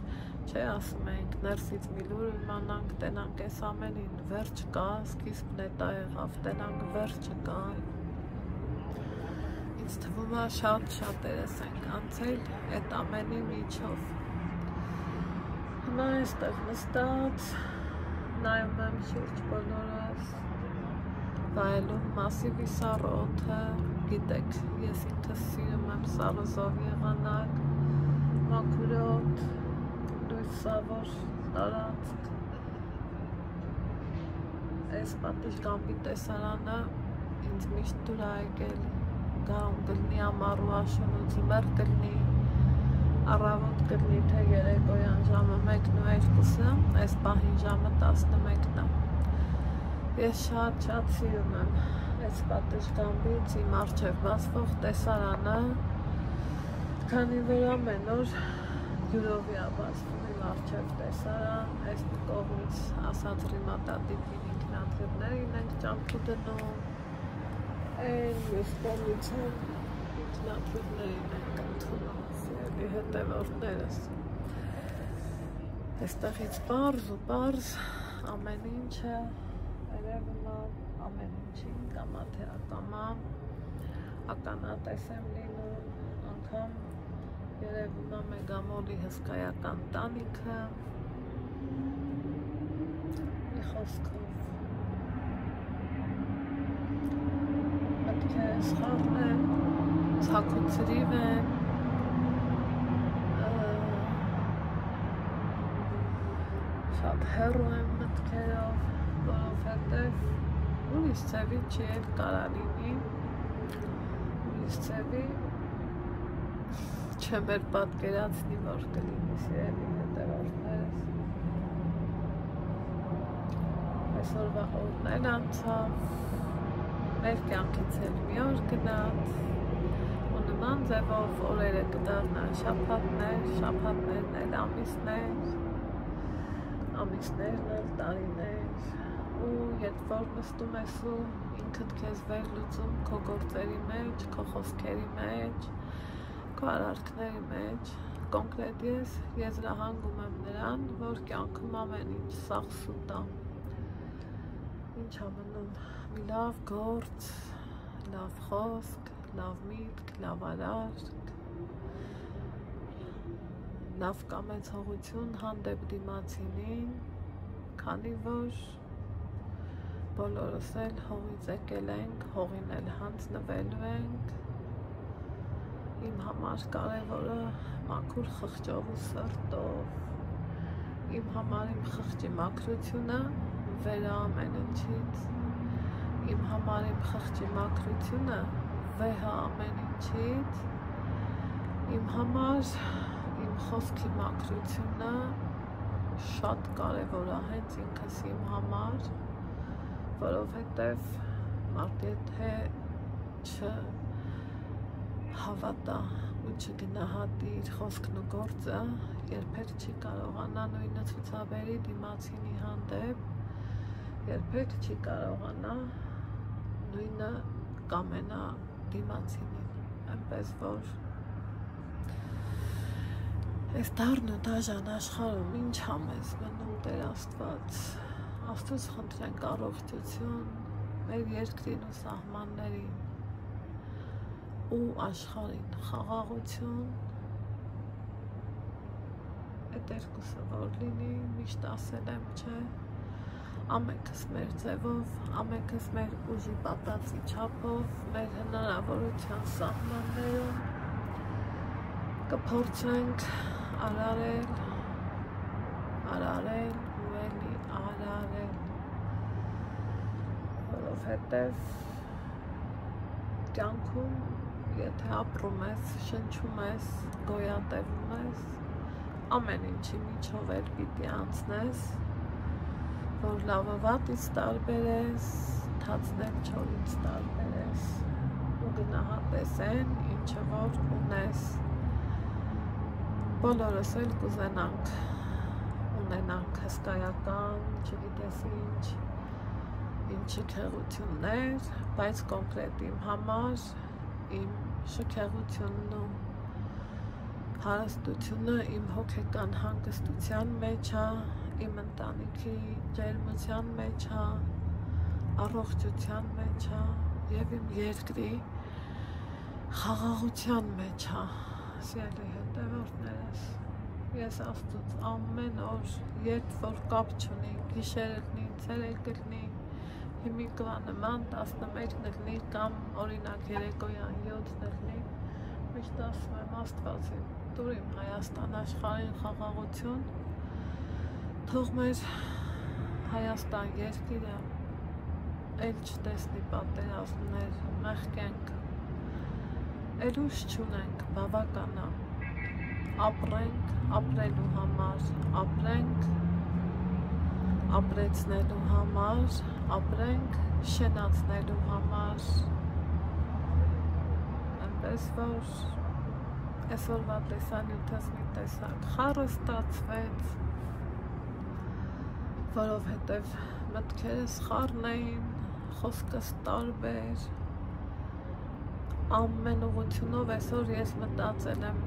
չէ ասում ենք ներսից մի լուր իմանանք, տենանք այս ամենին, վերջ կա, սկիզբն էտա եղավ, տենանք վերջը կա, ինձ թվում է շատ-շատերս ենք անցել այդ ամենի միջով, հիմա այստեղ նստած, նայում եմ շուրջ բոլորս, վայելում մասիվի սառը օդը, գիտեք, ես ինքս սիրում եմ սառը եղանակ, մաքուր օդ, լույսավոր տարածք, այս պատշգամբի տեսարանը ինձ միշտ դուր ա եկել, գամ կլինի ամառու աշուն ու ձմեռ կլինի, առավոտ կլինի թե երեկոյան ժամը 1-ն ու 2-ը, այս պահին ժամը 11-ն է, ես շատ սիրում եմ այս պատշգամբից իմ առջև բացվող տեսարանը, քանի որ ամեն օր յուրովի ա բացվում իմ առջև տեսարան, այս մի կողմից ասած ռիմատատիպին ինքնաթիռներին ենք ճամփու դնում, այն մյուս կողմից ինքնաթիռներին ենք ընդունում, սիրելի հետևորդներս, այստեղից պարզ ամեն ինչը երևում է ամեն ինչին կամա թե ակամա ականատես եմ լինում անգամ երևում է մեգամոլի հսկայական տանիքը մի խոսքով մտքերս խառն են ցաք ու ցրիվ են շատ հեռու եմ մտքերով որովհետև ուրիշ ծևի չի էլ կարա լինի, ուրիշ ծևի չեմ էլ պատկերացնի, որ կլինի սիրելի հետևորդներս։ Այսօրվա օրն էլ անցավ, մեր կյանքից էլ մի օր գնաց, ու նման ձևով օրերը կդառնան շաբաթներն էլ ամիսներն էլ տարիներ, ու երբ որ նստում ես ու ինքդ քեզ վերլուծում քո գործերի մեջ, քո խոսքերի մեջ, քո արարքների մեջ, կոնկրետ ես եզրահանգում եմ նրան, որ կյանքում ամեն ինչ սաղսուտ է, ինչ ա մնում, մի լավ գործ, լավ խոսք, լավ միտք, լավ արարք, լավ կամեցողություն հանդեպ դիմացինին, քանի որ բոլորս էլ հողից եկել ենք, հողին էլ հանձնվելու ենք։ Իմ համար կարևորը մաքուր խղճով ու սրտով, իմ համար իմ խղճի մաքրությունը վեր է ամեն ինչից, իմ համար իմ խղճի մաքրությունը վեհ է ամեն ինչից, իմ համար իմ խոսքի մաքրությունը շատ կարևոր է հենց ինքս իմ համար, որովհետև մարդ եթե չհավատա ու չգնահատի իր խոսքն ու գործը, երբեք չի կարողանա նույնը ցուցաբերի դիմացինի հանդեպ, երբեք չի կարողանա նույնը կամենա դիմացինին, այնպես որ այս դառն ու դաժան աշխարհում ինչ ա մեզ մնում Տեր Աստված, Աստծուց խնդրենք առողջություն մեր երկրին ու սահմաններին ու աշխարհին խաղաղություն, այդ երկուսը որ լինի, միշտ ասել եմ, չէ, ամենքս մեր ձևով, ամենքս մեր ուժի պատածի չափով, մեր հնարավորության սահմաններում կփորձենք արարել ու էլի արարել, որովհետև կյանքում եթե ապրում ես, շնչում ես, գոյատևում ես, ամեն ինչի միջով էլ պիտի անցնես, որ լավը վատից տարբերես, թածն էլ չորից տարբերես ու գնահատես այն, ինչը որ ունես, բոլորս էլ կուզենանք ունենանք հսկայական, չգիտես ինչ շքեղություններ, բայց կոնկրետ իմ համար իմ շքեղությունն ու հարստությունը իմ հոգեկան հանգստության մեջ է, իմ ընտանիքի ջերմության մեջ է, առողջության մեջ է և իմ երկրի խաղաղության մեջ է, սիրելի հետևորդներս, ես Աստծուց ամեն օր, երբ որ կապ չունի, գիշեր լինի, ցերեկ լինի, հիմիկվա նման 11 լինի կամ օրինակ երեկոյան 7 լինի, միշտ ասում եմ Աստվածին, տուր իմ Հայաստան աշխարհին խաղաղություն, թող մեր Հայաստան երկիրը էլ չտեսնի պատերազմներ, մեղքենք, էլ ուժ չունենք, բավական է, ապրենք ապրելու համար, ապրենք ապրեցնելու համար, ապրենք շենացնելու համար, այնպես որ այսօրվա տեսանյութս մի տեսակ խառը ստացվեց, որովհետև մտքերս խառն էին, խոսքս տարբեր, ամեն ուղղությունով այսօր ես մտածել եմ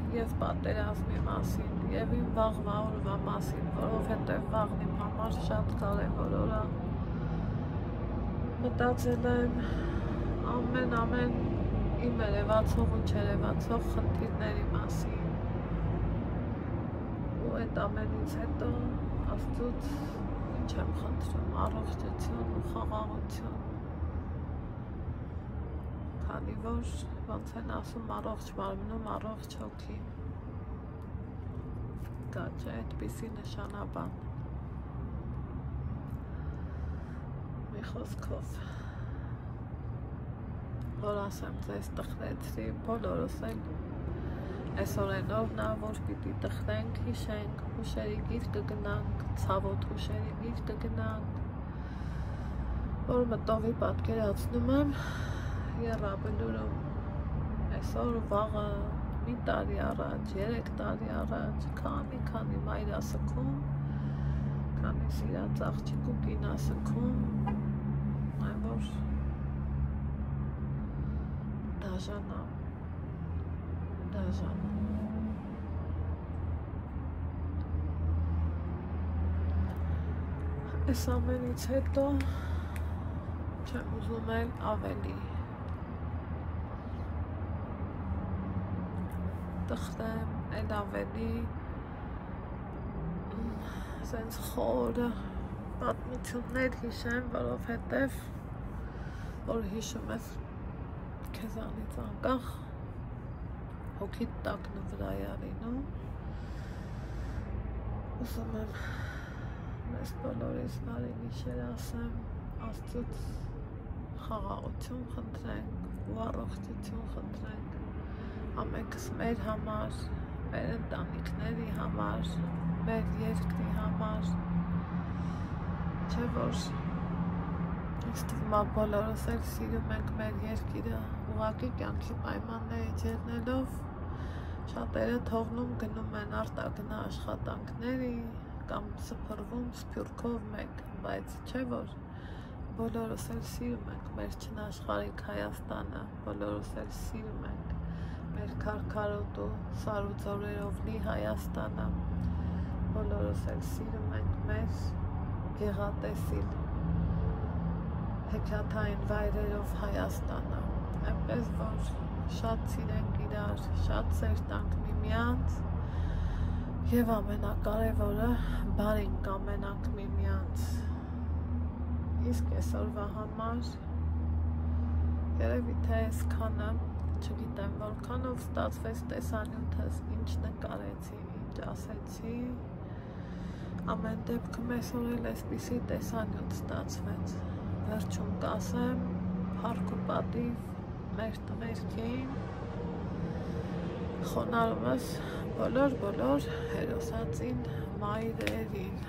և պատերազմի մասին, և իմ վաղվա օրվա մասին, որովհետև վաղն իմ համար շատ կարևոր օր է, մտածել եմ ամեն իմ երևացող ու չերևացող խնդիրների մասին, ու այդ ամենից հետո Աստծուց ինչ եմ խնդրում, առողջություն ու խաղաղություն, քանի որ ոնց են ասում առողջ մարմնում առողջ հոգի, կա չէ այդպիսի նշանաբան, մի խոսքով, որ ասեմ ձեզ տխրեցրի, բոլորս էլ այսօր են օրն է, որ պիտի տխրենք, հիշենք, հուշերի գիրկը գնանք, ցավոտ հուշերի գիրկը գնանք, որ մտովի պատկերացնում եմ Եռաբլուրում այսօր վաղը մի տարի առաջ, 3 տարի առաջ, քանի մայրասքում, քանի սիրած աղջիկ ու կինասքում, այն որ դաժան է, դաժան։ Այս ամենից հետո չեմ ուզում էլ ավելի տխրեմ, էլ ավելի սենց խորը պատմություններ հիշեմ, որովհետև որ հիշում ես քեզանից անկախ հոգիդ տակն վրա յարինում ուզում եմ մեզ բոլորիս բարի գիշեր ասեմ Աստծուց խաղաղություն խնդրենք ու առողջություն խնդրենք ամենքս մեր համար մեր ընտանիքների համար մեր երկրի համար չէ որ ինձ թվում է բոլորս էլ սիրում ենք մեր երկիրը ուղղակի կյանքի պայմաններից ելնելով շատերը թողնում գնում են արտագնա աշխատանքների կամ սփռվում սփյուռքով մեկ բայց չէ որ բոլորս էլ սիրում ենք մեր չնաշխարհիկ Հայաստանը բոլորս էլ սիրում ենք մեր քարքարոտ ու սարուձորերով լի Հայաստանը բոլորս էլ սիրում ենք մեր գեղատեսիլ հեքիաթային վայրերով Հայաստանը այնպես որ շատ սիրենք իրար շատ սեր տանք միմյանց եւ ամենակարևորը բարին կամենանք միմյանց իսկ այսօրվա համար երևի թե այսքանը չգիտեմ որքանով ստացվեց տեսանյութս ինչ նկարեցի ինչ ասեցի ամեն դեպքում այսօր էլ այսպիսի տեսանյութ ստացվեց վերջում կասեմ փառք ու պատիվ մեր տղերքին խոնարհումս բոլոր հերոսածին մայրերին